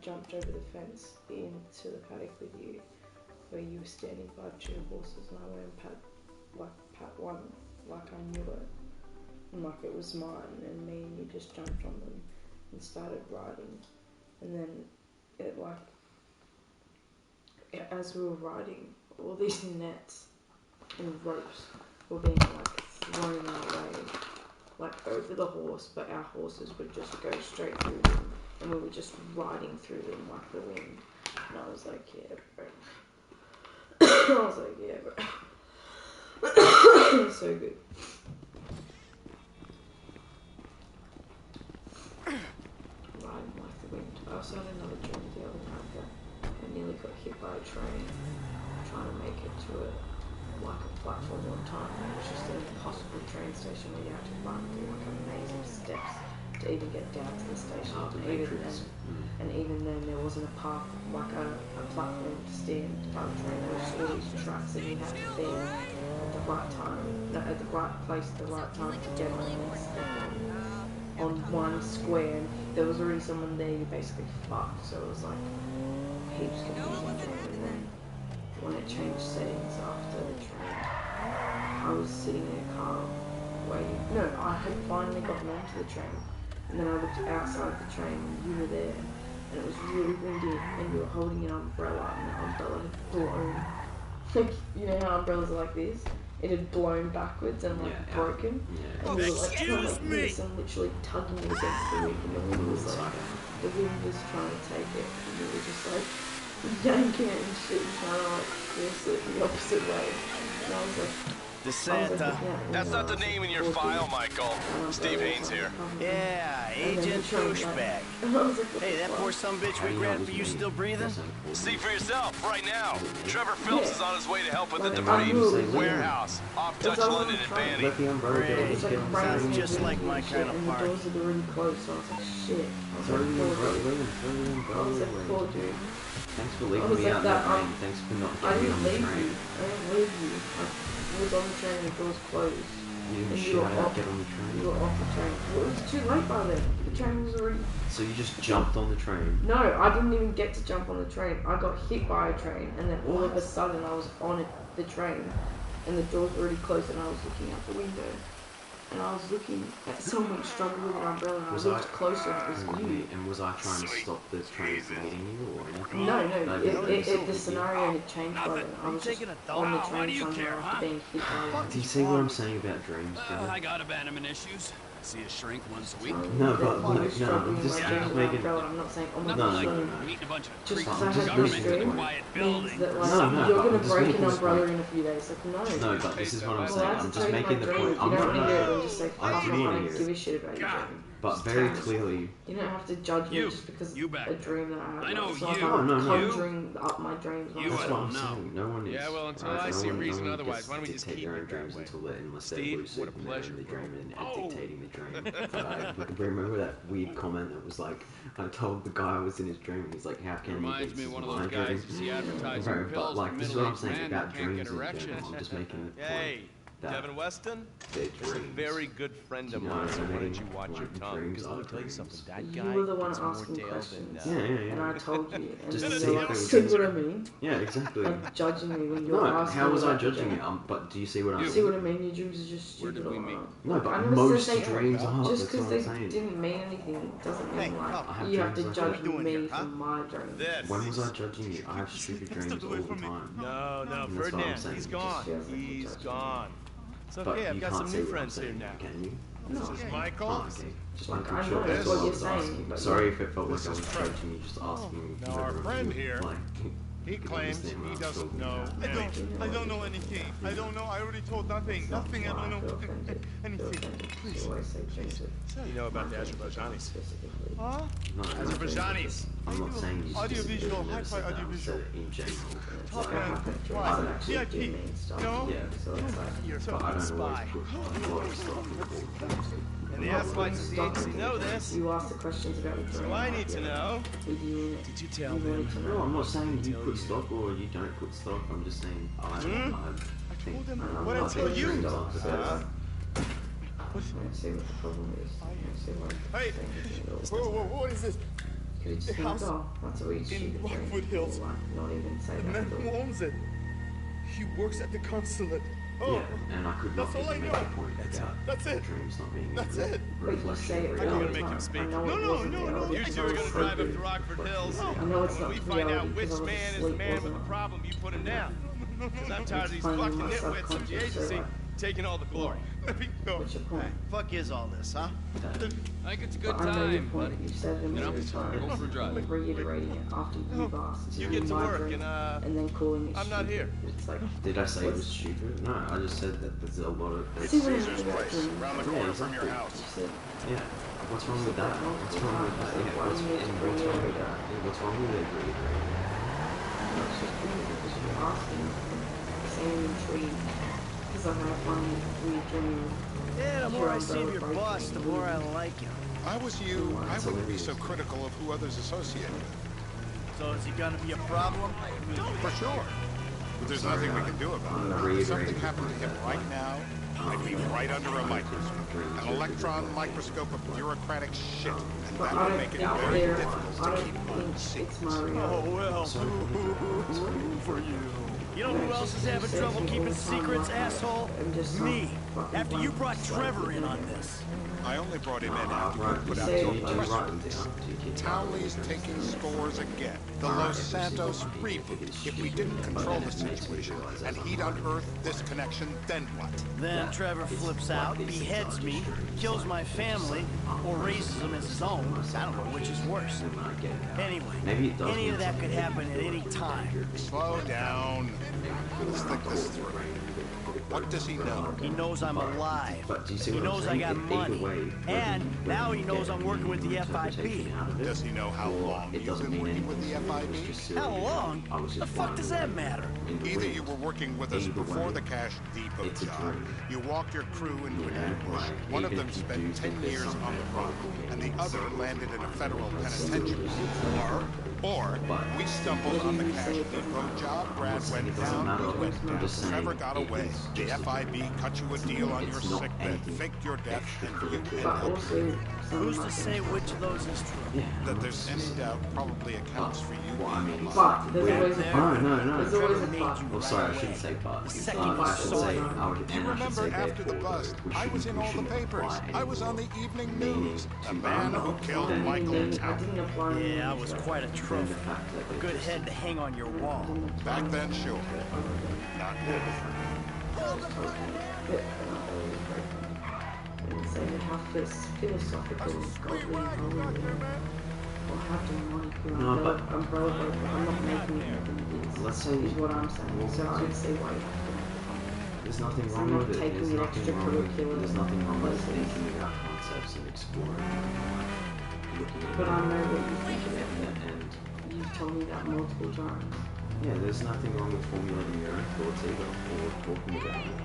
jumped over the fence into the paddock with you, where you were standing by 2 horses, and I went and pat one, like I knew it, and like it was mine, and me and you just jumped on them and started riding, and then it as we were riding, all these nets and ropes were being like thrown our way, like over the horse, but our horses would just go straight through them, and we were just riding through them like the wind. And I was like, yeah, bro. I was like, yeah, bro. It was so good. Riding like the wind. I also had another dream the other night that I nearly got hit by a train trying to make it to a platform one time. It was just an impossible train station where you had to run through like a maze of steps to even get down to the station. And even then there wasn't a path, like a platform to stand by the train. There was just all these tracks and you had to be at the right time, at the right place at the right time to get on this on one square. And there was already someone there, you basically fucked. So it was like heaps confusing dream. And then when it changed settings after the train, I was sitting in a car waiting. No, I had finally gotten onto the train, and then I looked outside the train and you were there, and it was really windy, and you were holding an umbrella, and the umbrella had blown. Like, you know how umbrellas are like this? It had blown backwards and like broken. Yeah. And we were like kind of like this and literally tugging it against the wind, and the wind was like, the wind was trying to take it, and it was just like yanking it and shit, trying to like force it the opposite way. And I was like, DeSanta. That's not the name in your file, Michael. Steve Haynes here. Yeah, Agent Douchebag. Hey, that poor sumbitch we grabbed for you still breathing? See for yourself right now. Trevor Phelps is on his way to help with the debris. Warehouse, off Dutch London and Banning. Sounds just like my kind of party. And the doors had already closed, so I was like, shit. I was like, poor dude. Thanks for leaving me out that rain. Thanks for not getting me on the train. I didn't leave you. I was on the train and the doors closed. You didn't shout out, get on the train. You were off the train. Well, it was too late by then. The train was already... So you just jumped on the train? No, I didn't even get to jump on the train. I got hit by a train, and then all of a sudden I was on the train, and the doors were already closed, and I was looking out the window. And I was looking at someone struggle with an umbrella, and I looked closer, and it was you. And was I trying to stop the train from hitting you, or anything? No, the scenario had changed by then. I was just on the train somewhere after being hit by one. Do you see what I'm saying about dreams, bro? I got abandonment issues. See a shrink once a week. No, but no, I'm just making... I'm not saying, oh my gosh, god, meeting a bunch of just creeps. because I have this dream means that like, you're going to break an umbrella in a few days. Like, no. No, but this is what I'm saying. I'm just making the point. I'm not... I don't give a shit about your dream. But very clearly... You don't have to judge me just because a dream that I have. I know so you. I'm conjuring up my dreams. That's what I'm saying. No one is... Yeah, well, until I see a reason otherwise, why don't we just keep their own it that dreams way? unless they're Steve, lucid what a pleasure. the dream and dictating the dream. Remember that weird comment that was like, I told the guy I was in his dream, and he's like, how can he Reminds me of one of those guys you see advertising pills but like, for this is what I'm middle-aged saying men about that can't dreams get in erections. general. I'm just making the point. Hey, that Devin Weston? They're He's a dreams. very good friend of You know mine, what so I why mean? don't you watch your tongue? Dreams Because are let me tell you dreams. something, that You guy were the one gets more asking tail questions. than... Yeah. And I told you. And Just you're see like, if see what I mean? Yeah, exactly. Like judging me when you're No, asking how was I about the judging dream. it? But do you see what I'm See saying? what I mean? Your dreams are just stupid. Where did we meet? No, but I never most said they dreams are. just That's what because I'm they saying. didn't mean anything doesn't mean like have you have to dreams judge like me here, from my dreams. This. When was I judging you? I have stupid dreams all the time. No, And that's what I'm Ferdinand, saying. he's gone. feels like He's you're judging gone. It's But okay, I've you got can't some see new what I'm friends here saying, now. can you? No. Michael? Oh, okay. Just Like, making I sure know that's what what I you're was saying, asking. but Sorry yeah. if it felt like I was judging you, just asking. Now our friend here, like, he claims he doesn't know anything. I don't know anything. I don't know. I already told nothing. Nothing. I don't know anything. Please. You know about the Azerbaijanis? Huh? No, Azerbaijanis. I'm not saying you Audiovisual, specifically, hi-fi I said audiovisual. in general. Top Like, man. I Right. don't actually VIP. No? Yeah, So it's like, You're but I don't always put a lot of stuff in the book. And the athletes of the agency know this. you ask the questions about the dream. So I need to know. With you in it. Did you tell You wanted to No, know. I'm not saying you put stock or you don't put stock. I'm just saying I think. told them I'm what I not told saying you. dreams aren't the best. I don't see what the problem is. I don't see why Hey. I'm saying anything at all. Whoa, what is this? Could just A be like, house oh, that's a really stupid dream. Rockwood Hills. Or, like, not even say The that man at who all. owns it. He works at the consulate. Oh, Yeah, and I could not that's all I even make know. a point about That's it. dreams not being That's a it. But you say it I'm all gonna the make him time. speak. I know No, it no, wasn't no, no. reality. You I two know are it's gonna so drive up good. to Rockford Hills. I know it's And when not we find out reality which because I was man is the asleep, man with wasn't the I? problem, you put him down. Because I'm tired of these Playing fucking in my nitwits of the subconscious, so agency like, taking all the glory. No. what's your point? Fuck is all this, huh? I think it's a good But I know your time, point. buddy. You said it a You know, million times. go for a drive. Like reiterating it after you've asked. You in get to my work dream, and then calling it I'm not stupid. here. It's like, Did I say it was stupid? No, I just said that there's a lot of. see when Caesar's you place, dream, around the Yeah, corner from your exactly. house. you said, Yeah. What's wrong with that? What's wrong with that? Yeah. Why do you need to bring What's wrong it with up? that? Yeah, what's wrong with it? Really? it's just weird because you're asking the same intrigue. Because I have one weird dream. Yeah, the more I see of your boss, the more I like him. If I was you, I wouldn't be so critical of who others associate with. So is he gonna be a problem? For sure. But there's nothing we can do about it. If something happened to him right now, I'd be right under a microscope. An electron microscope of bureaucratic shit. And But that I would don't make it think very there, difficult I to don't keep think on it's secrets. my reality. well, for you. You know who else is having trouble keeping secrets, asshole? Me. After you brought Trevor in on this. I only brought him in Ah, after right. you put Do out Say you it. the write press them release. down? Do you keep Townley's taking scores again. The Los Santos reboot. If we didn't control the situation and he'd unearthed this connection, then what? Then Trevor flips out, beheads me, kills my family, or raises them as his own. I don't know which is worse. Anyway, any of that could happen at any time. Slow down. Let's think this through. What does he know? He knows I'm alive. But do you see He what I'm knows I saying? got Either money. way, And whether now he you knows get I'm working with the interpretation FIB. out of it, Does he know how or long it you've doesn't been mean working with the anything, it was FIB? just silly. How long? I was The just fuck does that wondering matter? in the Either wind. you were working with us Either before way, the Cash Depot it's a job, dream. you walked your crew into an Yeah, ambush, like, one of even them if you spent do 10 think there's years on some the run, and the ethical other meaning landed in a somewhere. federal It's penitentiary. Or we stumbled on the Cash Depot job, Brad went It doesn't down, matter. you went I'm down, just saying Trevor got it away, is the just a FIB dream. cut you a deal on your It's not sick bed, anything faked your death, and you ended But up also, Who's to say which of those is true? Yeah. that there's any doubt probably accounts for you Well, I being mean, alive. but there's always a there. but. No. There's always a Trevor but. made you Well, sorry, I right shouldn't away. say but. Second you I should thought. say, I would, You and I should remember say after the therefore, bust, we I was shouldn't- in we all the shouldn't papers. apply I was on the any evening meaning news. to A man who killed Michael I Town. didn't apply Yeah, I was quite a than the trophy. fact that A they good just- head to hang on your wall. Back then, sure. Not now. So you have this philosophical, godly, holy, or have demonic No, but- umbrella. I'm not making it happen. It is. Let's say- is what I'm saying. So I'd say why. There's nothing So wrong I'm with not it. taking There's it nothing wrong with extracurricular. There's nothing wrong with thinking about concepts and exploring and looking at But I them know what you think of it. and You've told me that multiple times. yeah, there's nothing wrong with formulating your own thoughts either or talking about them.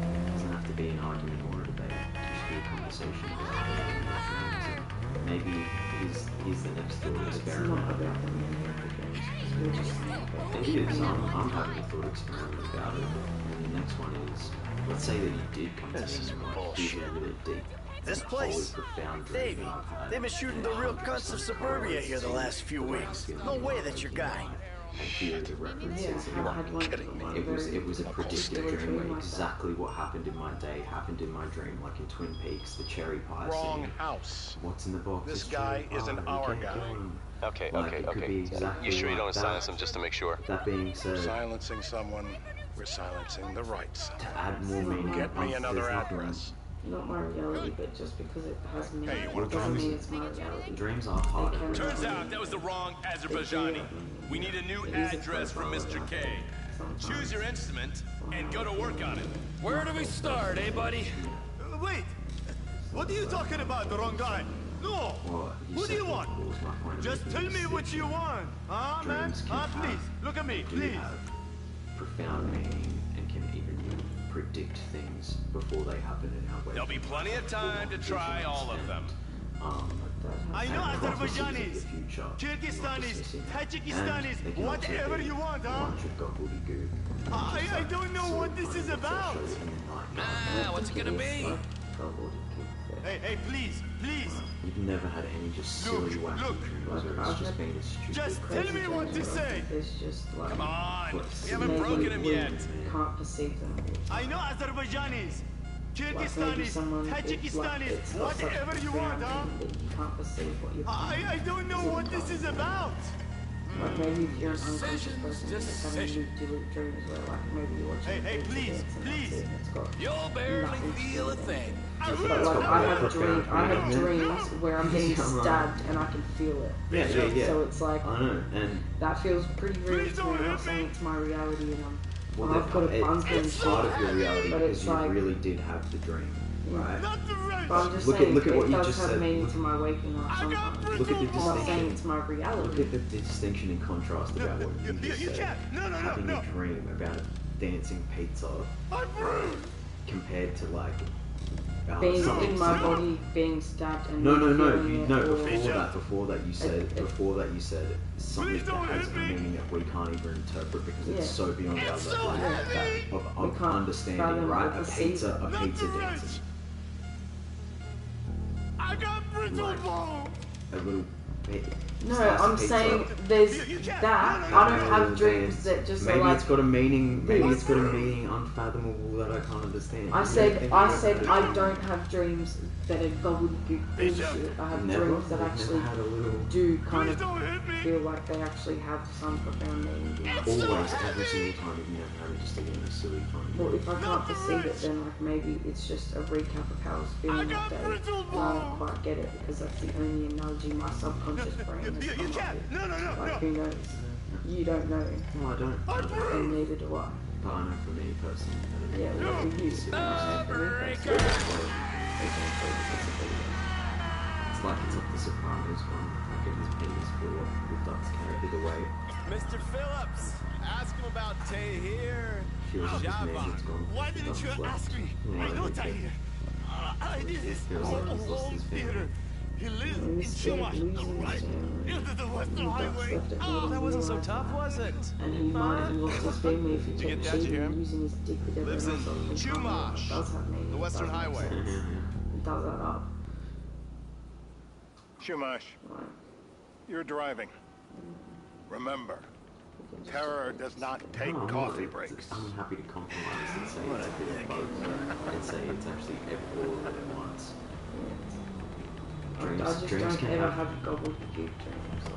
It doesn't have to be an argument or a debate. It should be a conversation about it and your friends. And maybe here's the next thought It's not experiment. about the meaning of the games. You're just saying about It is. I'm having a thought experiment about it. And the next one is, let's say that you did come to me and like, here's a really deep, This wholly place, profound dream Davey, that I've had. they've been shooting the real cunts of suburbia here the last few weeks. No way that's your guy. And here are the references. Yeah, and I had one. it was a predictive Very dream. dream Exactly what happened in my day happened in my dream, like in Twin Peaks, the cherry pie Wrong scene. house. What's in the box? This It's guy cherry isn't pie, our you can't guy. kill him. Okay, Like, it could be exactly You sure you like don't want to that. silence him just to make sure? That being said, Silencing someone, we're silencing the right to someone. add more meaning, Get me another there's nothing- address. Not my reality, but just because it has meaning, Hey, you wanna doesn't talk? mean it's my reality. Dreams are hard. They can- Turns out that was the wrong Azerbaijani. We need a new address from Mr. K. Choose your instrument and go to work on it. Where do we start, eh, buddy? Wait! What are you talking about? The wrong guy? No! Well, Who do you want? was my point of Just view. tell me what you want! Huh, man? Dreams can Huh, have- please, look at me, do please! have profound meaning and can even predict things before they happen in our way. There'll be plenty of time to try all of them. I know and prophecies of Azerbaijanis, the future, not Kyrgyzstanis, just missing. Tajikistanis, And they can also whatever be you want, a huh? bunch of gobbledygook. I don't know what this is about! What's it gonna be? Hey, please. You've never had any just silly wacky dreams, or it's just been a stupid. Just tell me what to say. It's just like, Come on, we maybe haven't broken him we yet. can't perceive them. I know Azerbaijanis, Like maybe Kyrgyzstanis, someone, Tajikistanis, it's not such whatever you want, huh? that you can't perceive what you're I don't know what this is about. Like maybe if you're an unconscious person that's having lucid dreams where like maybe you're watching Hey, please. And it's got You'll barely nothing to feel do a with it. thing. But like I have dreams where I'm getting stabbed and I can feel it. Yeah. So it's like I know, and that feels pretty real to me. I'm not saying it's my reality and well, I've got a bunker and it's shit. part of your reality but because it's you like, really did have the dream, right? Not the right. but I'm just Look saying at what it you does just have said. meaning to my waking life sometimes. Look at the I'm not saying distinction. it's my Look reality. at the distinction in contrast about what you just You said. can't. No. Having a dream about a dancing pizza, right, compared to like Being something in my similar. body, being stabbed and No. feeling it, or- Before that you said something that has a meaning that we can't even interpret because it's so beyond our level of can't understanding, fathom right? or A perceive pizza dancing. I got brittle bones. A little bit. No, slice I'm of pizza. saying there's You can't. that. No. I don't have dreams that just maybe are like. it's got a meaning. Maybe this. it's got a meaning unfathomable that I can't understand. I You said don't think I you've said ever had I a don't have dreams that are gobbledygook bullshit. I have Never? dreams that You've actually never had a little. do kind Please of don't hit me. feel like they actually have some profound meaning. Always, every single time you've never had just a little silly funny. Well, if I can't perceive it, then like maybe it's just a recap of how I was feeling that day. And I don't quite get it because that's the only analogy my subconscious brain has You come up can't. with. No. Like who knows? You don't know, No, I don't. and neither do I. But I know for me personally. Yeah, well, for you, It's for me, like it's like the Sopranos one. Like if his penis blew up with Duck's character away. Mr. Phillips, ask him about Tay here. Feels like his mansion's gone. Why didn't you Duck's left. ask me? Well, I know think Tahir. I did his Feels like he's lost home his theater. family. He lives in Instead of Chumash, losing right? his family, Into the Western Duck's Highway. left it more Oh, than that wasn't so realised tough, that. was it? And he might have lost his family if he Did you kept get that, cheating Jeremy? and using his dick with everyone Lives in else on the Chumash, It does have meaning. the It Western does make Highway. sense. It does add up. Shumash, Right. you're driving. Remember, We can just- terror does not take No, I'm coffee not. breaks. I'm happy to compromise and say it's a bit of both. And say it's actually all of it at once. I Dreams, just dreams don't can ever have. have gobbledygook dreams.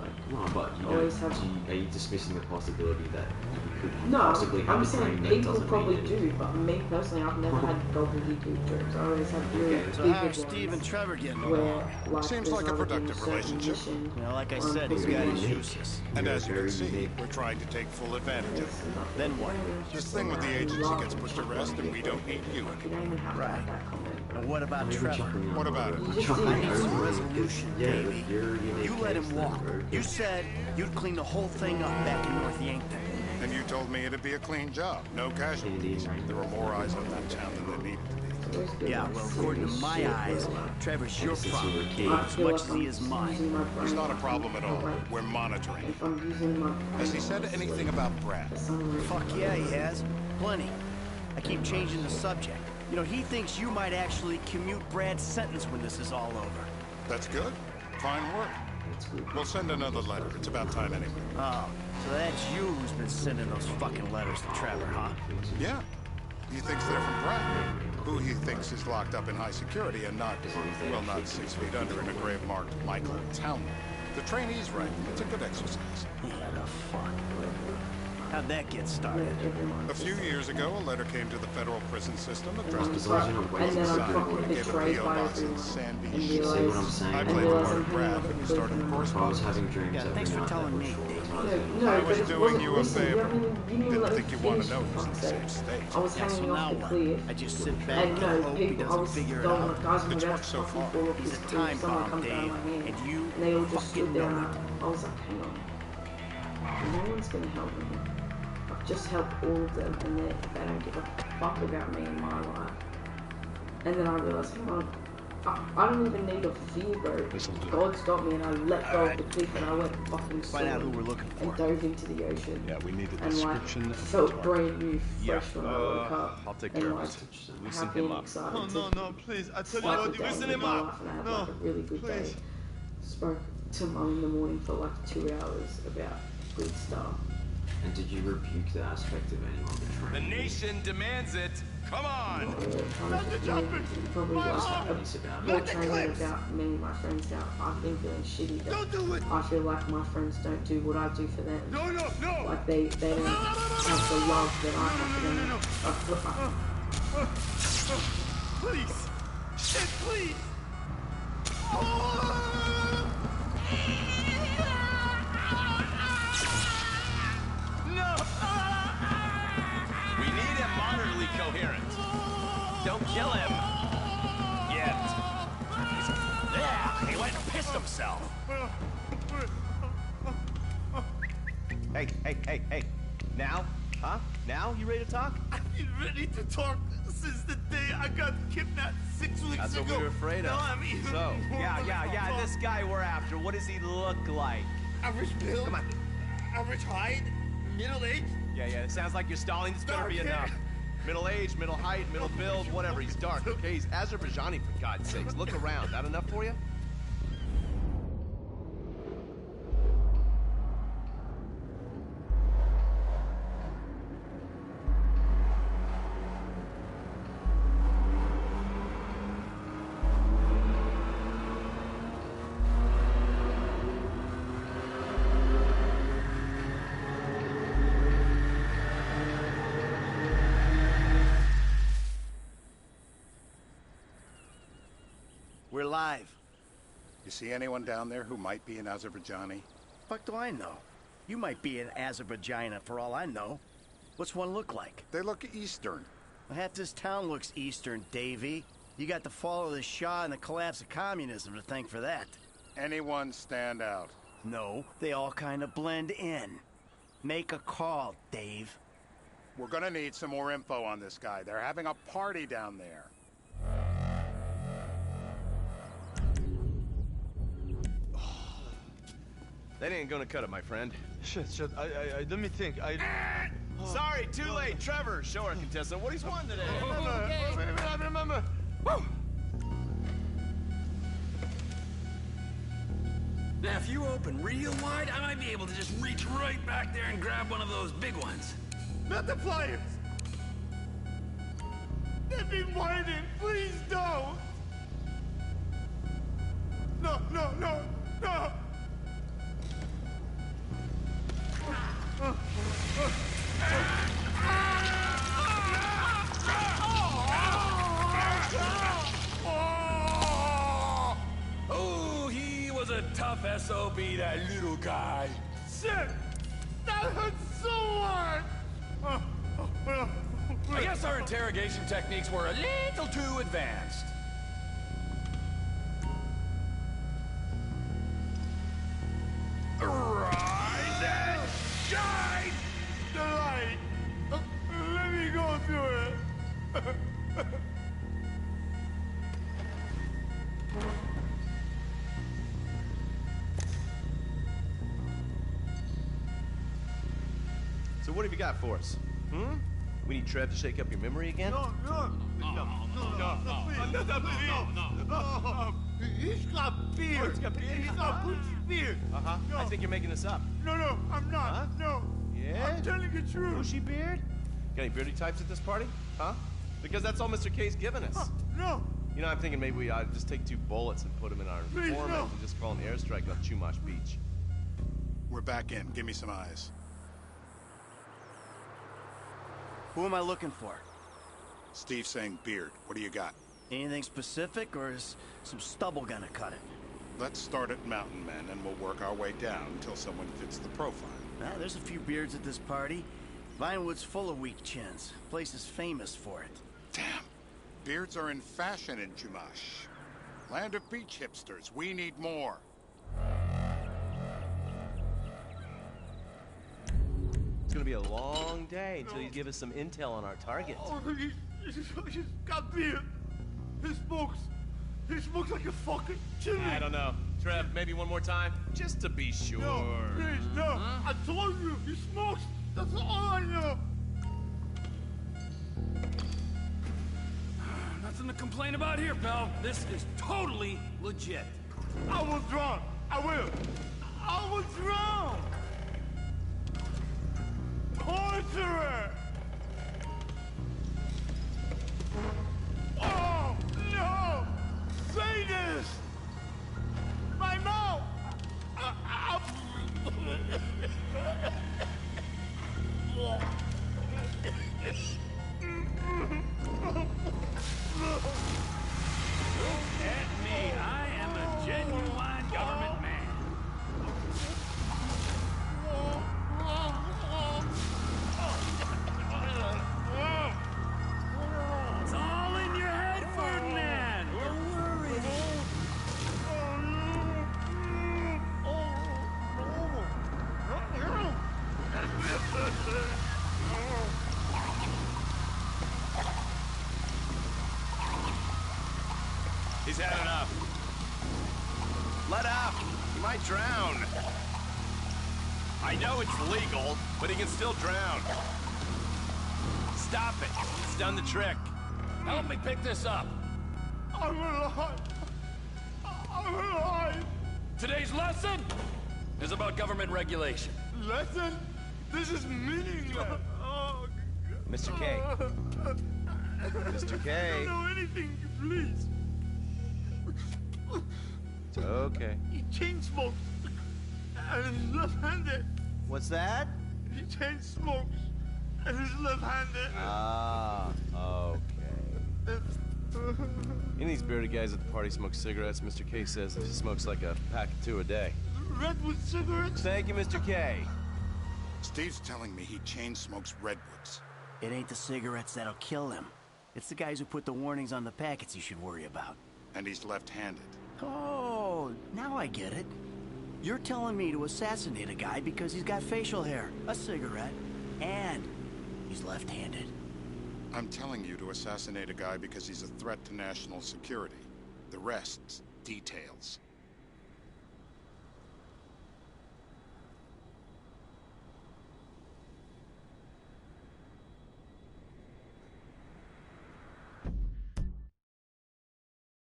Like, No, but you always don't. have- Are you dismissing the possibility that you could no, possibly have I'm a saying dream that people doesn't probably mean do, but me personally, I've never had gobbledygook dreams. I always have really Okay. So vivid how are ones Steve and Trevor getting along? where, like, Seems there's like a either been productive certain relationship. mission You know, like I or said, I'm this pretty guy is unique. useless. And You're as you very can see, unique. we're trying to take full advantage of it. Then what? This thing with the agency gets put to rest and we don't need you You anymore. don't even have to have that comment. And what about Maybe Trevor? chuckling out What about loud. it? You just Chuckling need out some loud. resolution, Yeah, baby. you're a unique You let case him there, walk. bro. You said you'd clean the whole thing up back in North Yankton. And you told me it'd be a clean job, no casualties. There were more eyes on that town than there needed to be. It's always been Yeah, like well, according to serious my shit eyes, where, like, Trevor's your Since you were a problem kid. I as feel much like as I'm he is mine. using my brain It's not a like problem at all. like, We're monitoring. if I'm using my brain Has he said like anything about Brad? for some reason. Fuck yeah, he has. Plenty. I keep changing the subject. You know, he thinks you might actually commute Brad's sentence when this is all over. That's good. Fine work. That's good. We'll send another letter. It's about time anyway. Oh, so that's you who's been sending those fucking letters to Trevor, huh? Yeah. He thinks they're from Brad, who he thinks is locked up in high security and not, well, not 6 feet under in a grave marked Michael Townley. The trainee's right. It's a good exercise. Yeah, the fuck. How'd that get started? A few years ago, a letter came to the federal prison system addressed And to Besides, then you're not Brad. waiting I'm for fucking something. Gave a betrayed P.O. by box in everyone. Sandy And Shores. See what I'm saying? I and played the realize part I'm of Brad hanging when you out started with If I was corresponding. having dreams Yeah, every thanks for night that telling were me, traumatizing. No, I but was it doing wasn't, you a listen, favor. You didn't even Didn't let me think you wanted finish, to know for it was fuck's the same sake. state. I was Yeah, so hanging now off the what? cliff. I just sit back And and no, hope he people, I doesn't was figure it going out. like, guys, I'm It's about worked to so fucking far. fall off He's this a cliff. time Someone bomb, comes down Dave, my hand. and you And they all just fucking stood there know and it. I was like, hang on. No one's gonna help me. I've just helped all of them and they don't give a fuck about me in my life. And then I realized, hang on, I don't even need a fear, bro. God's got me, and I let go of the cliff, and I went fucking Find out who we're looking for. and dove into the ocean. Yeah, we need a And like description of felt the brand new, Yeah, fresh when I woke up. I'll take and care of like it. Loosen happy him and up. excited No, to no, no, please. I tell you like what, the day loosen of him my up. life, and I had No, like a really good day. please. Spoke to Mum in the morning for like 2 hours about good stuff. And did you rebuke the aspect of anyone The betraying you? nation demands it. Come on. Probably like It's about more it. training about me and my friends how I've been feeling shitty. Don't do it! I feel like my friends don't do what I do for them. No, no, no! Like they don't have the love that I have for them. Please! Shit, please! No! We need him moderately coherent. Don't kill him. Yet. Yeah, he went and pissed himself. Hey. Now? Huh? Now? You ready to talk? I've been ready to talk since the day I got kidnapped 6 weeks That's ago. what we were afraid of. Now I'm even So, more yeah, this guy we're after, what does he look like? Average build. Come on. Average height. Middle age. Yeah, it sounds like you're stalling. This better be Dark hair. enough. Middle age, middle height, middle build, whatever. He's dark, okay? He's Azerbaijani, for God's sakes. Look around. That enough for you? We're live. You see anyone down there who might be an Azerbaijani? Fuck do I know? You might be an Azerbaijana for all I know. What's one look like? They look Eastern. Half this town looks Eastern, Davy. You got the fall of the Shah and the collapse of communism to thank for that. Anyone stand out? No, they all kind of blend in. Make a call, Dave. We're gonna need some more info on this guy. They're having a party down there. That ain't gonna cut it, my friend. Shit. Let me think. Sorry, too late. Trevor, show our contestant what he's won today. I remember. Woo! Now, if you open real wide, I might be able to just reach right back there and grab one of those big ones. Not the pliers! They've been waiting. Please don't. No. Oh, he was a tough SOB, that little guy. Shit! That hurts so hard! I guess our interrogation techniques were a little too advanced. Rise and shine! The light! Let me go through it! So what have you got for us? We need Trev to shake up your memory again? No, he's got beard. Oh, he's got beard? He's got bushy beard. Uh-huh. No. I think you're making this up. No, I'm not. Huh? No. Yeah? I'm telling the truth. Bushy beard? Got any beardy types at this party? Huh? Because that's all Mr. K's given us. No. You know, I'm thinking maybe we ought to just take 2 bullets and put them in our Please, informant no. and just call an airstrike on Chumash Beach. We're back in. Give me some eyes. Who am I looking for? Steve's saying beard. What do you got? Anything specific, or is some stubble gonna cut it? Let's start at Mountain Men, and we'll work our way down until someone fits the profile. There's a few beards at this party. Vinewood's full of weak chins. Place is famous for it. Damn. Beards are in fashion in Chumash. Land of beach hipsters. We need more. It's gonna be a long day until you give us some intel on our target. Oh, he's got beard. He smokes. He smokes like a fucking chimney. I don't know. Trev, maybe one more time? Just to be sure. No, please, no. I told you, he smokes. That's all I know. Nothing to complain about here, pal. This is totally legit. I will drown. I will. I will drown. Torturer. Oh, no. Sadist. My mouth. Look at me. I am a genuine government man. It's all in your head, Ferdinand. We're worried. He's had enough. Let up! He might drown. I know it's legal, but he can still drown. Stop it. It's done the trick. Help me pick this up. I'm alive. I'm alive. Today's lesson is about government regulation. Lesson? This is meaningless. Oh, Mr. K. Mr. I K. don't know anything, please. It's okay. He chain smokes. And he's left-handed. What's that? He chain smokes. And he's left-handed. Ah, okay. Any of these bearded guys at the party smoke cigarettes. Mr. K says he smokes like a pack of 2 a day. Redwood cigarettes? Thank you, Mr. K. Steve's telling me he chain smokes redwoods. It ain't the cigarettes that'll kill him. It's the guys who put the warnings on the packets you should worry about. And he's left-handed. Oh, now I get it. You're telling me to assassinate a guy because he's got facial hair, a cigarette, and he's left-handed. I'm telling you to assassinate a guy because he's a threat to national security. The rest's details.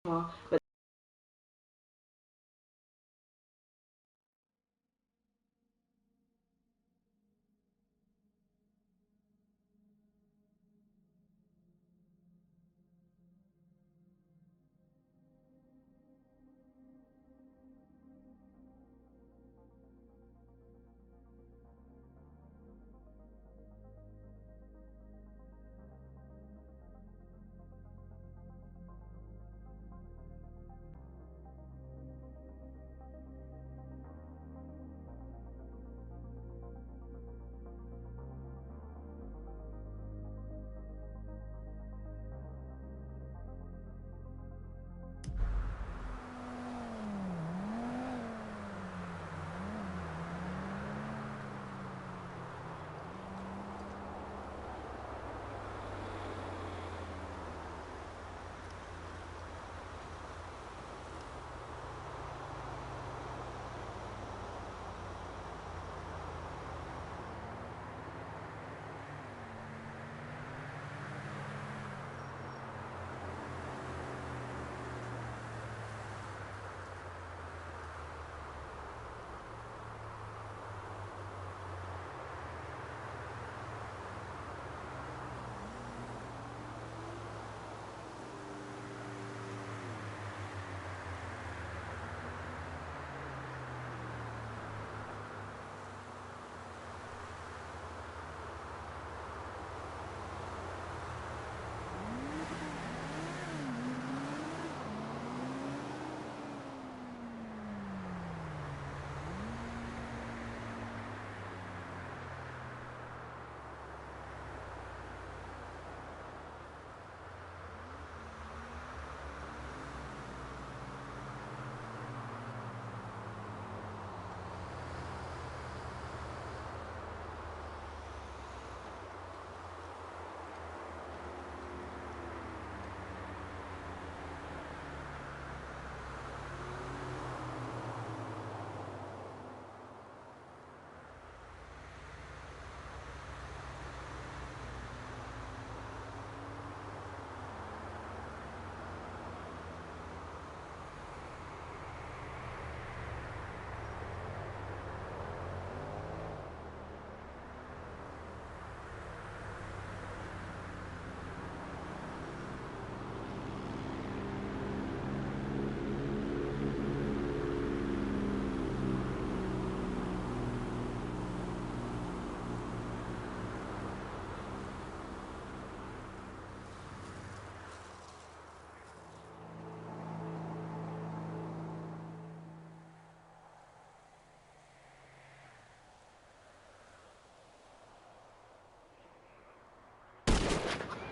But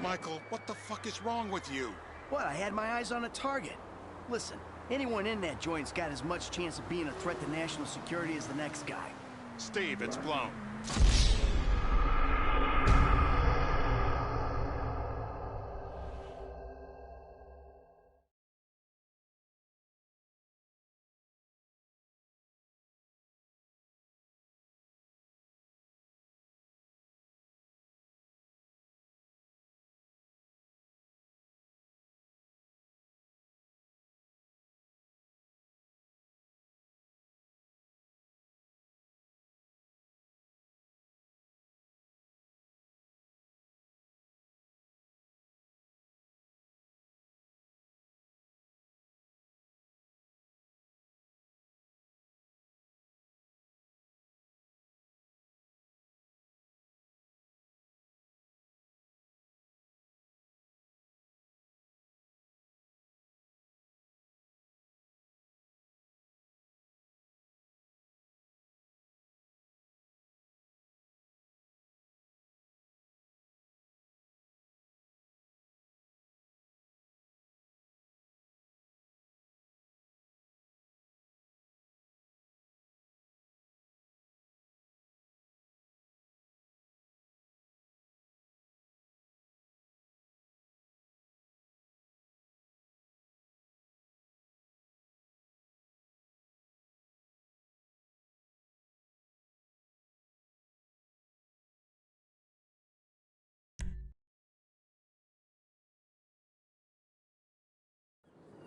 Michael, what the fuck is wrong with you? What, I had my eyes on a target. Listen, anyone in that joint's got as much chance of being a threat to national security as the next guy. Steve, it's blown.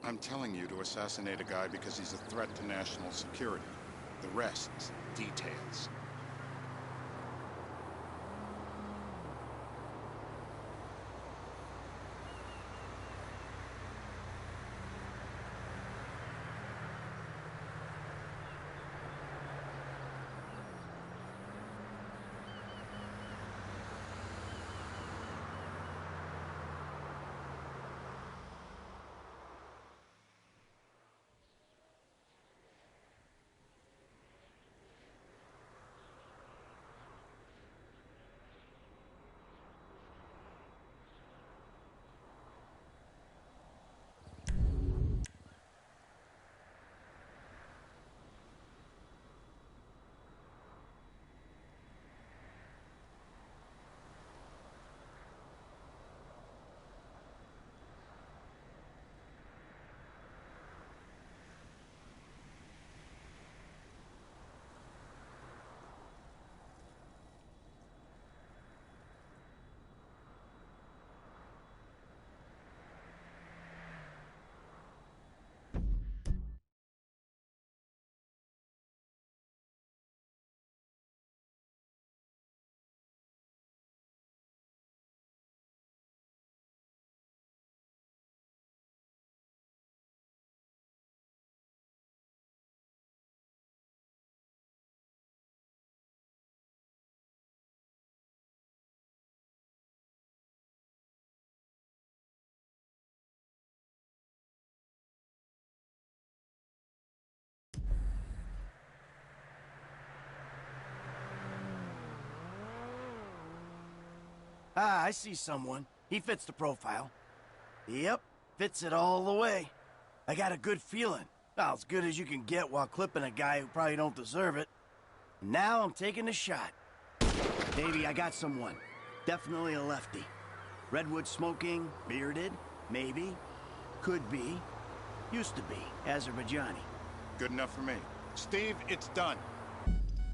I'm telling you to assassinate a guy because he's a threat to national security. The rest's details. Ah, I see someone. He fits the profile. Yep, fits it all the way. I got a good feeling. Well, as good as you can get while clipping a guy who probably don't deserve it. Now I'm taking a shot. Davey, I got someone. Definitely a lefty. Redwood smoking, bearded, maybe. Could be. Used to be. Azerbaijani. Good enough for me. Steve, it's done.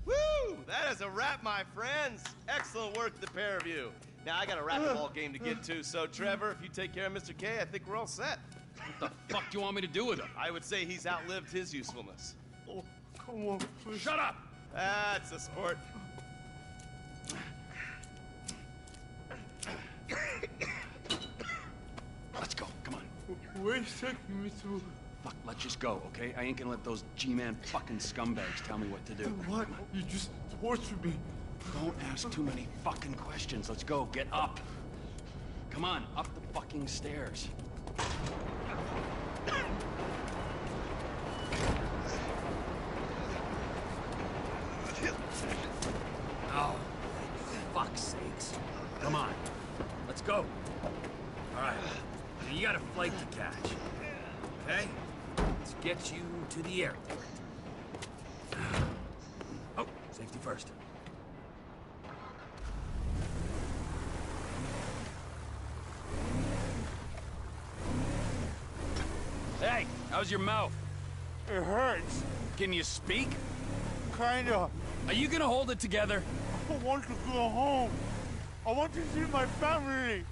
Woo! That is a wrap, my friends. Excellent work, the pair of you. Now, I got a racquetball game to get to, so Trevor, if you take care of Mr. K, I think we're all set. What the fuck do you want me to do with him? I would say he's outlived his usefulness. Oh, come on, please. Shut up! That's a sport. Let's go, come on. Where's taking me to? Fuck, let's just go, okay? I ain't gonna let those G-Man fucking scumbags tell me what to do. What? You just tortured me. Don't ask too many fucking questions. Let's go, get up. Come on, up the fucking stairs. Oh, fuck's sakes. Come on, let's go. you got a flight to catch. Okay? Let's get you to the airport. Oh, safety first. Hey, how's your mouth? It hurts. Can you speak? Kinda. Are you gonna hold it together? I want to go home. I want to see my family.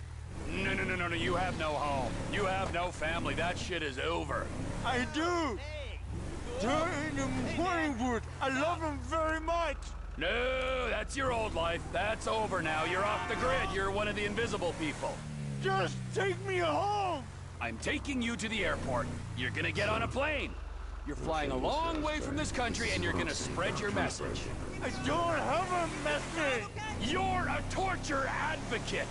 No, you have no home. You have no family. That shit is over. I do. They're in the morning wood. I love them very much. No, that's your old life. That's over now. You're off the grid. You're one of the invisible people. Just take me home. I'm taking you to the airport. You're gonna get on a plane. You're flying a long way from this country and you're gonna spread your message. I don't have a message. You're a torture advocate.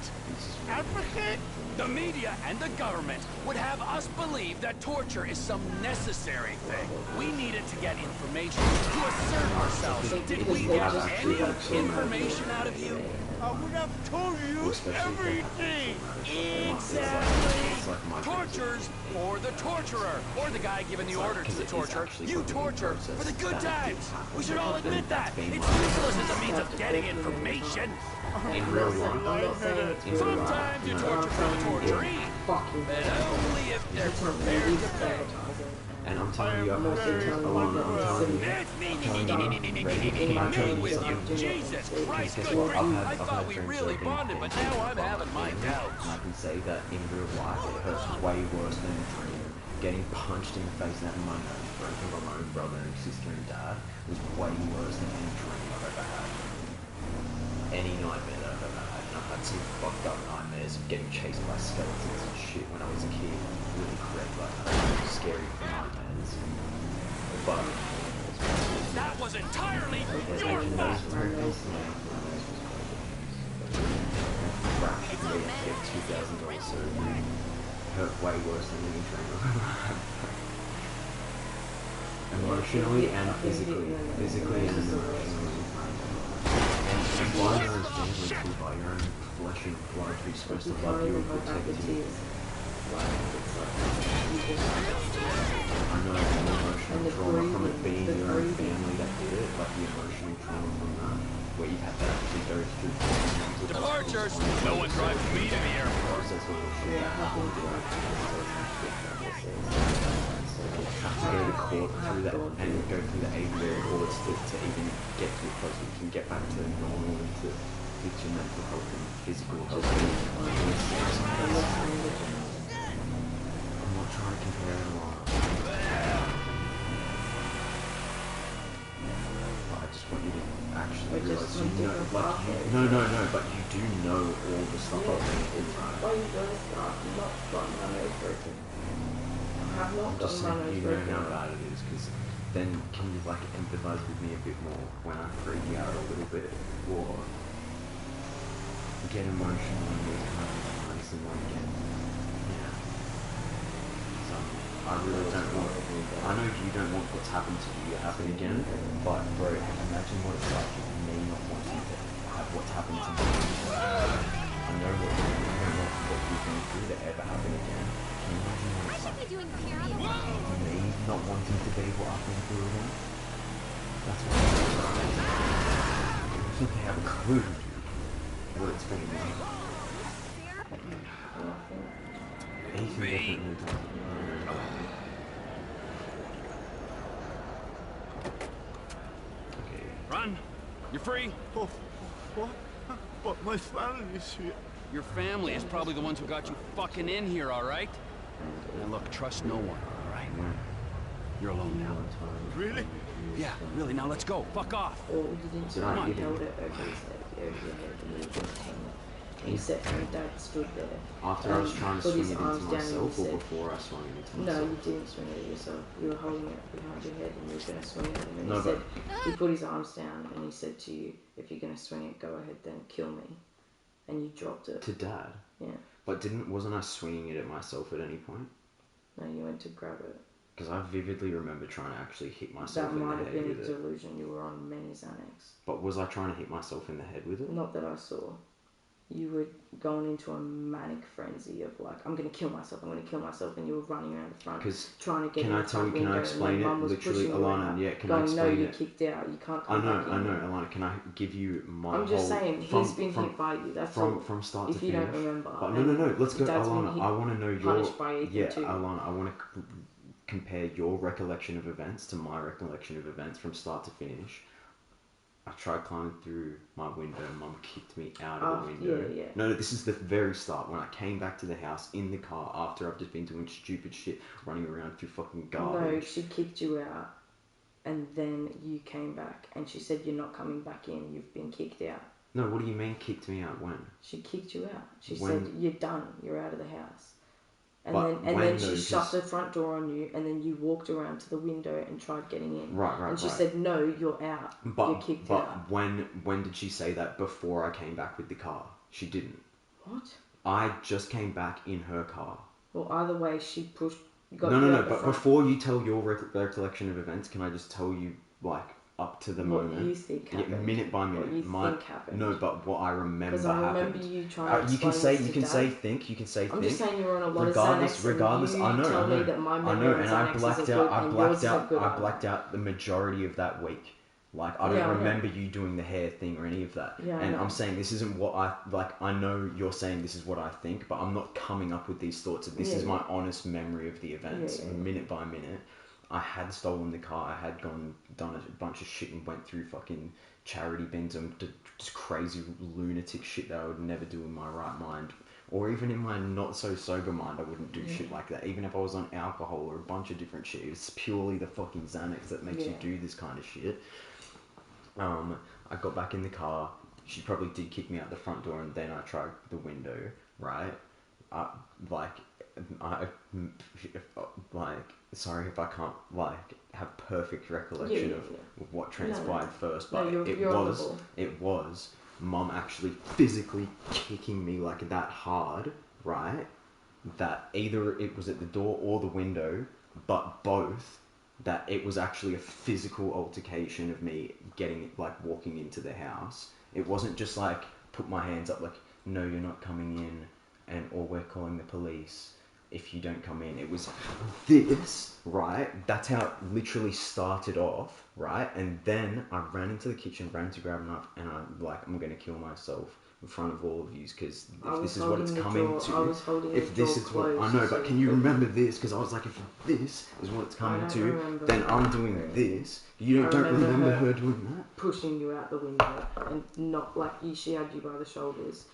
Advocate? The media and the government would have us believe that torture is some necessary thing. We need it to get information, to assert ourselves. Did we get any information out of you? I would have told you everything. Exactly. Tortures for the torturer, or the guy giving the order to the torturer. You torture for the good times. We should all admit that. It's useless as a means of getting information. In real life, Sometimes you torture for the torturee, but only if they're prepared to pay. and I'm telling you, I'm Me with you. Jesus Christ, good grief. I thought we really bonded, but now I'm having my doubts. And I can say that in real life, it hurts way worse than in dream. Getting punched in the face and having my nose broken by my own brother and sister and dad was way worse than any dream I've ever had. Any nightmare that I've ever had. And I've had some fucked up nightmares of getting chased by skeletons and shit when I was a kid. Really crazy, like scary nightmares. But that was entirely your fault. $2,000 surgery hurt way worse than any dream I've ever had. Emotionally and physically and emotionally. And why are those family too, by your own flesh and blood who's supposed to love you and protect you? I know the emotional trauma from it being your own family that did it, but the emotional trauma from that, where you've had to actually go through Departures! No one drives me to the airport. Have to go to court through that and go through the ABO courts to even get to a place where you can get back to normal and to fix your mental health and physical health. I'm not trying to compare it all. But I just want you to actually realize you know, like you, no, but you do know all the stuff I've been through, right? I've not Just gotten my saying, nose you know broken. how bad it is, because then can you like empathize with me a bit more when I freak you out a little bit, or get emotional and get kind of nice and like get, yeah. So I really don't want. I know you don't want what's happened to you to happen again, but bro, imagine what it's like me not wanting to have what's happened to me. I know what you've been through to ever happen again. Can you imagine what it's like? Be doing here otherwise. Me not wanting to be what I've been through again? That's what it's like. You think they have a clue, dude, what it's been like. Ethan definitely does. Okay. Run! You're free! Oh, what? But my family is here. Your family is probably the ones who got you fucking in here, alright? Now look, trust no one, alright? You're alone now. Really? Yeah, really, now let's go. Fuck off! Or you didn't say Come on. you held it over his head, over your head, and you just he said, and Dad stood there. After I was trying to put swing his it arms into down and myself, he or said, before I swung it into no, myself? you didn't swing it at yourself. You were holding it behind your head and you were going to swing it. And then No, he said, he put his arms down and he said to you, if you're going to swing it, go ahead then, kill me. And you dropped it. To Dad? Yeah. But wasn't I swinging it at myself at any point? No, you went to grab it. Because I vividly remember trying to actually hit myself That in the might have head been a with it. delusion. You were on many Xanax. But was I trying to hit myself in the head with it? Not that I saw. you were going into a manic frenzy of like, I'm going to kill myself, and you were running around the front trying to get in the front window. Can I explain it? Literally, Alana, yeah, can I explain it? No, you kicked out, you can't come back in. I know, Alana, can I give you my I'm just saying, he's been hit by you, that's all. From start to finish. If you don't remember. But no, let's go, Alana, I want to know your... By Ethan yeah, too. Alana, I want to compare your recollection of events to my recollection of events from start to finish. I tried climbing through my window. Mum kicked me out of the window. Yeah. No, this is the very start. When I came back to the house in the car after I've just been doing stupid shit, running around through fucking garbage. No, she kicked you out, and then you came back, and she said you're not coming back in. You've been kicked out. No, what do you mean kicked me out? When? She kicked you out. She said you're done. You're out of the house. And but then she shut the front door on you, and then you walked around to the window and tried getting in. Right. And she said, "No, you're out. You're kicked out." But when did she say that? Before I came back with the car, she didn't. What? I just came back in her car. Well, either way, she pushed. No. But before you tell your recollection of events, can I just tell you like up to the moment? What you think happened? Minute by minute. What you think happened? No, but what I remember Because I remember happened. you trying to you can say think. I'm just saying you were on a lot regardless, of Xanax. Regardless, and I know. Tell me that my memory and I blacked out. I blacked out out the majority of that week. Like I don't remember you doing the hair thing or any of that. Yeah, and I'm saying this isn't what I like. I know you're saying this is what I think, but I'm not coming up with these thoughts. This is my honest memory of the events, minute by minute. I had stolen the car. I had done a bunch of shit and went through fucking charity bins and just crazy lunatic shit that I would never do in my right mind. Or even in my not so sober mind, I wouldn't do shit like that. Even if I was on alcohol or a bunch of different shit. It's purely the fucking Xanax that makes you do this kind of shit. I got back in the car. She probably did kick me out the front door, and then I tried the window, right? Sorry if I can't have perfect recollection of what transpired first, but it was Mum actually physically kicking me like that hard, right? That either it was at the door or the window, but both. That it was actually a physical altercation of me walking into the house. It wasn't just like put my hands up like, no, you're not coming in, or we're calling the police if you don't come in. It was this, right? That's how it literally started off, right? And then I ran into the kitchen, ran to grab a knife, and I'm like, I'm gonna kill myself in front of all of you, because if this is what it's coming to, if this is what I know, but can you remember this? Because I was like, if this is what it's coming to, then I'm doing this. You don't remember her doing that? Pushing you out the window and not like she had you by the shoulders.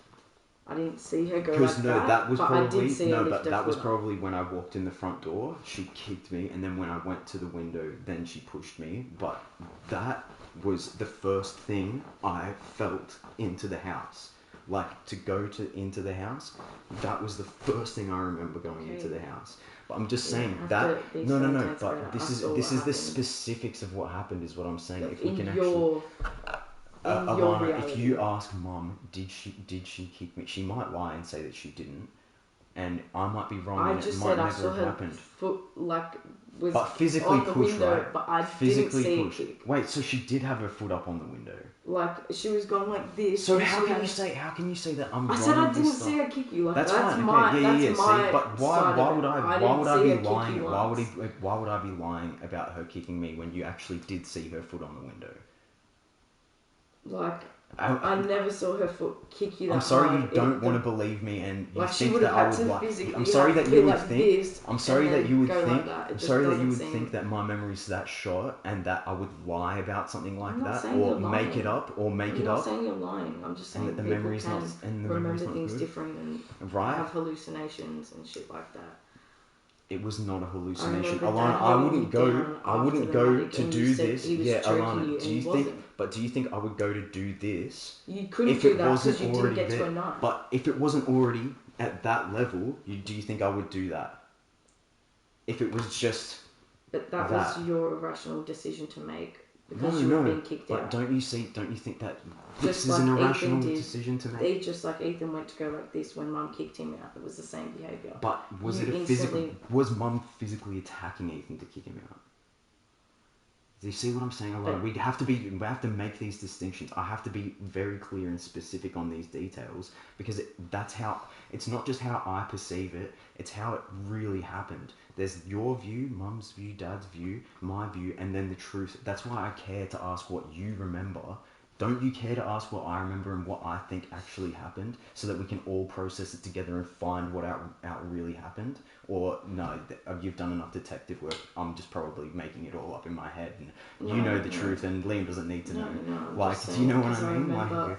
I didn't see her go like that was probably when I walked in the front door. She kicked me, and then when I went to the window, then she pushed me. But that was the first thing I felt into the house. Like, to go into the house, that was the first thing I remember going into the house. But I'm just saying that... No, but this is the specifics of what happened is what I'm saying. If we can actually... Alana, if you ask Mum, did she kick me? She might lie and say that she didn't. And I might be wrong, and it might never have happened. Foot, was but physically on the push, window, right? But I physically didn't push. see a kick. Wait, so she did have her foot up on the window? Like, she was going like this. So how can you say that I'm wrong? I said I didn't see her kick you. Like, that's fine. My, okay, that's my see, but why would I be lying? Why would I be lying about her kicking me when you actually did see her foot on the window? Like, I never saw her foot kick you that I'm sorry hard. you don't want to believe me, and you like think that I would lie. I'm sorry that you would think. I'm sorry that you would think. I'm sorry that you would think that my memory's that short, and that I would lie about something like that, or make it up, I'm not saying you're lying. I'm just saying that the memory's not remember things different and have hallucinations and shit like that. It was not a hallucination. Alana, I wouldn't go to do this. Yeah, Alana, do you think I would go to do this? You couldn't do that because you didn't get to a knife. But if it wasn't already at that level, do you think I would do that? If it was just But that was your irrational decision to make. Because you were being kicked out. Don't you think that this is an irrational decision to make? Just like Ethan went to go like this when Mum kicked him out, it was the same behaviour. But was it a physical... Was Mum physically attacking Ethan to kick him out? Do you see what I'm saying? Alright, we have to make these distinctions. I have to be very clear and specific on these details because that's how, it's not just how I perceive it, it's how it really happened. There's your view, Mum's view, Dad's view, my view, and then the truth. That's why I care to ask what you remember. Don't you care to ask what I remember and what I think actually happened so that we can all process it together and find what out really happened? Or no, you've done enough detective work, I'm just probably making it all up in my head and you know the truth and Liam doesn't need to know. Like, do you know what I mean?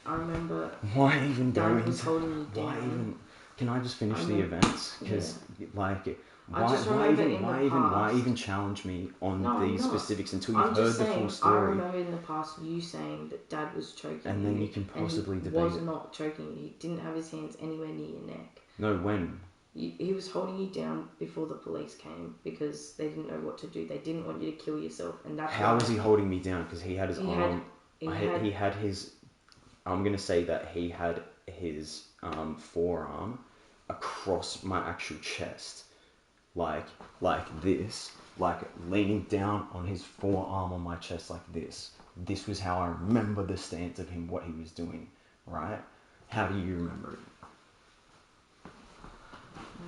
I remember why even go Dad was holding you down. Why even... Can I just finish the events? Because, like... Why even challenge me on these specifics until you've heard the full story? I remember in the past you saying that Dad was choking you. And then you can possibly debate it. He was not choking you. He didn't have his hands anywhere near your neck. No, when? He was holding you down before the police came because they didn't know what to do. They didn't want you to kill yourself. And that's how was he holding me down? Because he had his arm... He had his... I'm going to say that he had his forearm across my actual chest. Like this, like leaning down on his forearm on my chest like this. This was how I remember the stance of him, what he was doing, right? How do you remember it? I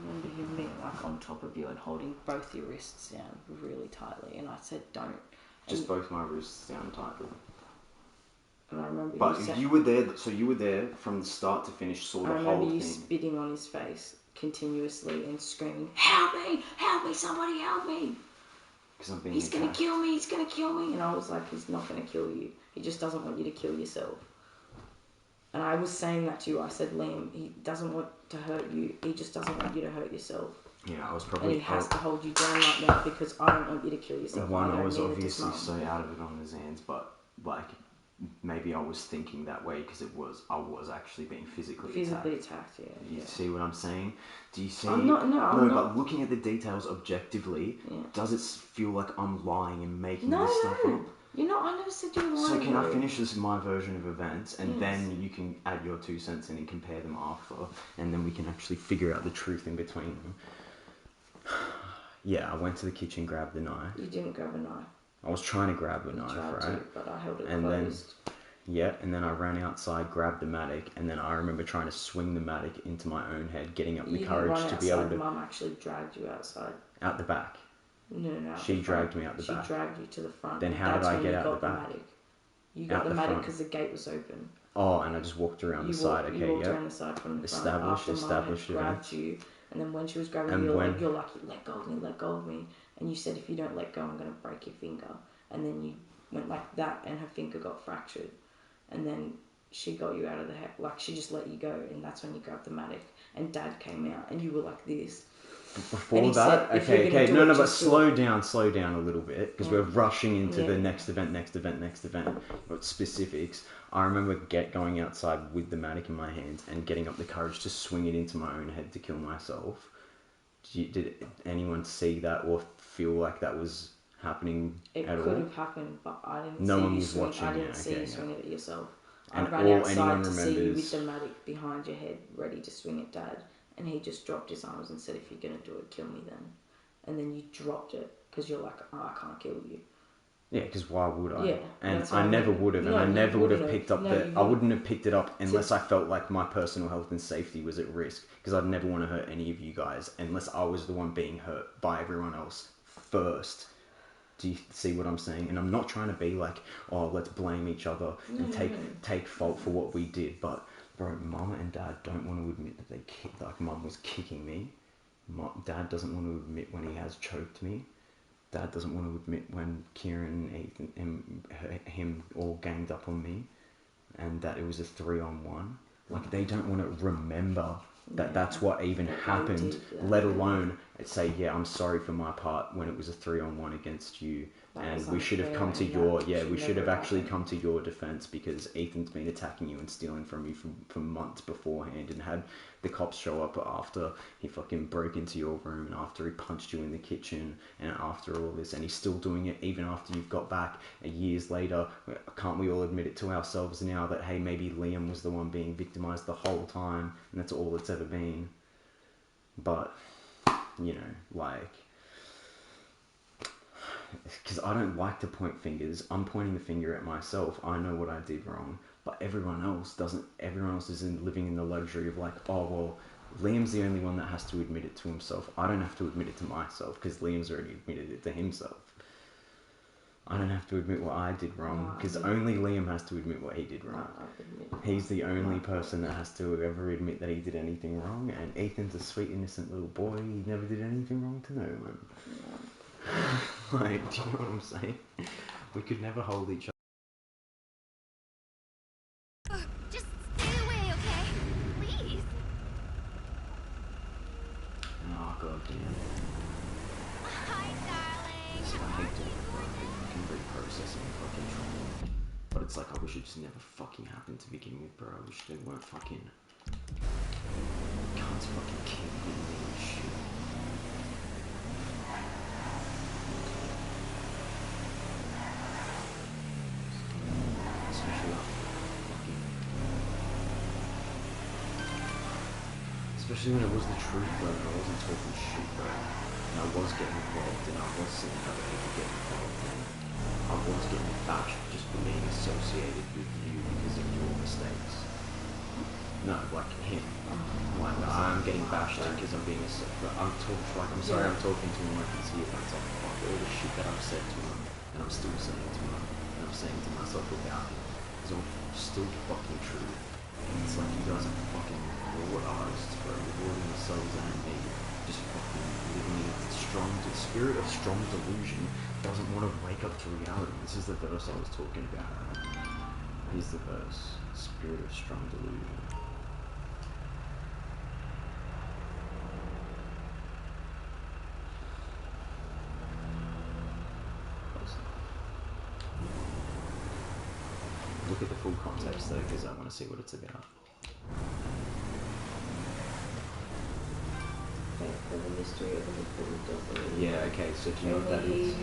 remember him being like on top of you and holding both your wrists down really tightly, and I said, "Don't." Just both my wrists down tightly. And I remember. But you were there, so you were there from the start to finish, saw the whole thing. I remember you spitting on his face continuously and screaming, help me, somebody help me. He's going to kill me, he's going to kill me. And I was like, he's not going to kill you. He just doesn't want you to kill yourself. And I was saying that to you. I said, Liam, he doesn't want to hurt you. He just doesn't want you to hurt yourself. Yeah, I was probably... And he has to hold you down like that because I don't want you to kill yourself. I was obviously so out of it on his hands, but like... Maybe I was thinking that way because I was actually being physically attacked. Yeah. You see what I'm saying? Do you see? I'm not. But looking at the details objectively, does it feel like I'm lying and making this stuff up? You're not. I never said you were lying. So can I finish this my version of events, and then you can add your 2 cents in and compare them after, and then we can actually figure out the truth in between them. Yeah, I went to the kitchen, grabbed the knife. You didn't grab a knife. I was trying to grab a knife, right? But I held it closed. And then I ran outside, grabbed the Matic, and then I remember trying to swing the Matic into my own head, getting up the courage to be able to... Mum actually dragged you outside. Out the back? No. She dragged me out the back. She dragged you to the front. Then how did I get out the back? You got the Matic because the gate was open. Oh, and I just walked around the side, okay, You walked around the side from the front. Established grabbed you, and then when she was grabbing you, you're like, let go of me. And you said, if you don't let go, I'm going to break your finger. And then you went like that, and her finger got fractured. And then she got you out of the head. Like, she just let you go, and that's when you grabbed the Matic. And Dad came out, and you were like this. Before that? Okay. No, but slow down a little bit, because we're rushing into the next event, but specifics. I remember going outside with the Matic in my hands and getting up the courage to swing it into my own head to kill myself. Did anyone see that or feel like that was happening at all? It could have happened, but I didn't no one was watching. I didn't see you swing it at yourself. And I ran outside to see you with the Matic behind your head, ready to swing at Dad, and he just dropped his arms and said, if you're going to do it, kill me then. And then you dropped it, because you're like, I can't kill you. Yeah, because why would I? Yeah, and I never would have, and I never would have picked up I wouldn't have picked it up unless I felt like my personal health and safety was at risk, because I'd never want to hurt any of you guys unless I was the one being hurt by everyone else first. Do you see what I'm saying? And I'm not trying to be like, oh, let's blame each other and take fault for what we did, but bro, Mum and Dad don't want to admit that Mum was kicking me. Dad doesn't want to admit when he has choked me. Dad doesn't want to admit when Kieran, Ethan, and him all ganged up on me, and that it was a 3-on-1. Like, they don't want to remember that that's what even happened, let alone say, yeah, I'm sorry for my part when it was a 3-on-1 against you. And we should have come to we should have actually come to your defense, because Ethan's been attacking you and stealing from you for months beforehand, and had the cops show up after he fucking broke into your room, and after he punched you in the kitchen, and after all this, and he's still doing it even after you've got back years later. Can't we all admit it to ourselves now that, hey, maybe Liam was the one being victimized the whole time, and that's all it's ever been? But, you know, like... because I don't like to point fingers. I'm pointing the finger at myself. I know what I did wrong, but everyone else doesn't. Everyone else is living in the luxury of like, oh well, Liam's the only one that has to admit it to himself. I don't have to admit it to myself because Liam's already admitted it to himself. I don't have to admit what I did wrong because only Liam has to admit what he did wrong. He's the only person that has to ever admit that he did anything wrong, and Ethan's a sweet, innocent little boy. He never did anything wrong to no one. Like, do you know what I'm saying? We could never hold each other. Just stay away, okay? Please. Oh, god damn. Hi, darling. See, I hate doing it, bro. Fucking reprocessing fucking trauma. But it's like, I wish it just never fucking happened to begin with, bro. I wish they weren't fucking... Cunts fucking keep hitting me and shit. Especially when it was the truth, bro, and I wasn't talking shit, bro. And I was getting involved, and I was seeing other people get involved, and I was getting bashed just for being associated with you because of your mistakes. No, like him. Like, I'm getting bashed because I'm being I'm sorry, I'm talking to him like he's here, but it's like, fuck, all the shit that I've said to him, and I'm still saying to him, and I'm saying to myself about him, is all still fucking true. And it's like, you guys are fucking raw artists, bro, rewarding yourselves and me, just fucking living in the spirit of strong delusion doesn't want to wake up to reality. This is the verse I was talking about. Here's the verse. Spirit of strong delusion. Look at the full context though, because I want to see what it's about. The mystery of the devil. Yeah, okay, so do you know what that is?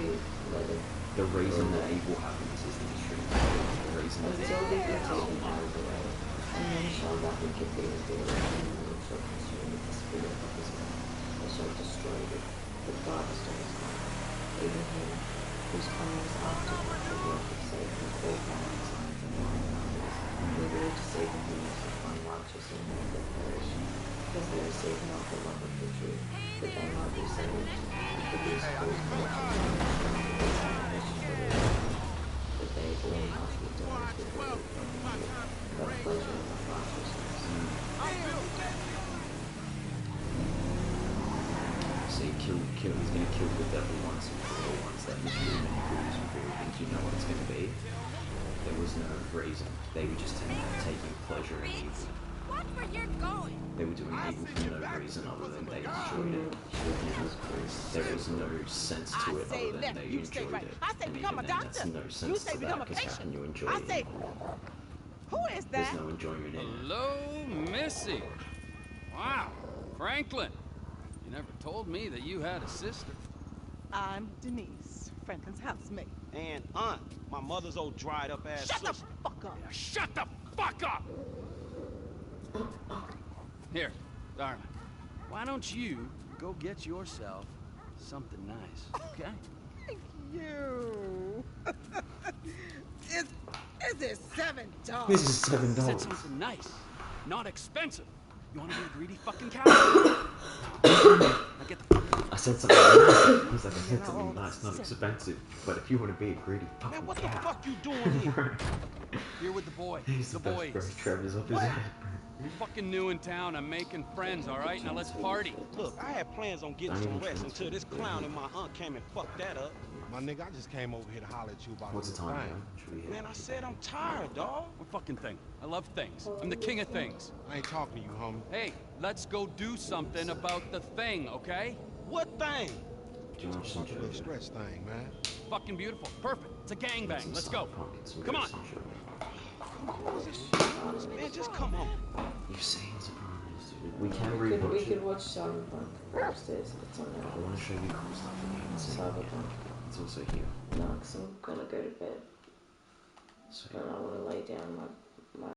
The reason that evil happens is the mystery. The reason that until they can take him out of the way, and then shall that wicked be revealed, and then shall consume with the spirit of his mouth, and shall destroy the darkest of his heart, even him whose coming is after him, the work of Satan, and all power and signs and lying wonders, and the will to save him who is unrighteous and men that perish, because they receive not the love of the truth, that they might be saved, and for these cause that they blame us with devils with the root of the truth, but pleasure of righteousness. So he's going to kill the devil once and for all. Once that mystery of many fools revealed, and do you know what it's going to be? There was no reason. They were just taking pleasure in evil. Watch where you're going. They were doing evil for no reason other than they enjoyed it. There was no sense to it other than they enjoyed it. And even then, that's no sense to that, because how can you enjoy it? Who is that? There's no enjoyment in it. Hello, Missy. Wow, Franklin. You never told me that you had a sister. I'm Denise, Franklin's housemate. And Aunt, my mother's old dried up ass Shut the sister. fuck up! Yeah, shut the fuck up! Here, darling. Why don't you go get yourself something nice, okay? Thank you. Is this $7? This is $7. Said something nice, not expensive. You want to be a greedy fucking cow? Now get the fuck. I said something nice. He's like, I said something nice, not expensive. But if you want to be a greedy fucking Man, what the cow. fuck you doing here? Here with the boy. He's the the boys. best, bro. Trevor's up his head, bro. You're fucking new in town. I'm making friends, all right? Now let's party. Look, I had plans on getting some rest until this clown and my aunt came and fucked that up. My nigga, I just came over here to holler at you about What's the time, thing. man? Should we hit? Man, I said I'm tired, dawg. What fucking thing? I love things. I'm the king of things. I ain't talking to you, homie. Hey, let's go do something about the thing, okay? What thing? Do you want some About the little sugar? stretch thing, man. Fucking beautiful. Perfect. It's a gangbang. Some Let's go. cyberpunk, some Come on. some sugar. What is this shit? Man, just come on. You've seen Sopranos, dude. We can We rewatch could it. watch Cyberpunk upstairs if it's on I there. want to show you cool stuff that you haven't seen yet. Cyberpunk. It's also here. No, because I'm gonna go to bed. So, And I want to lay down my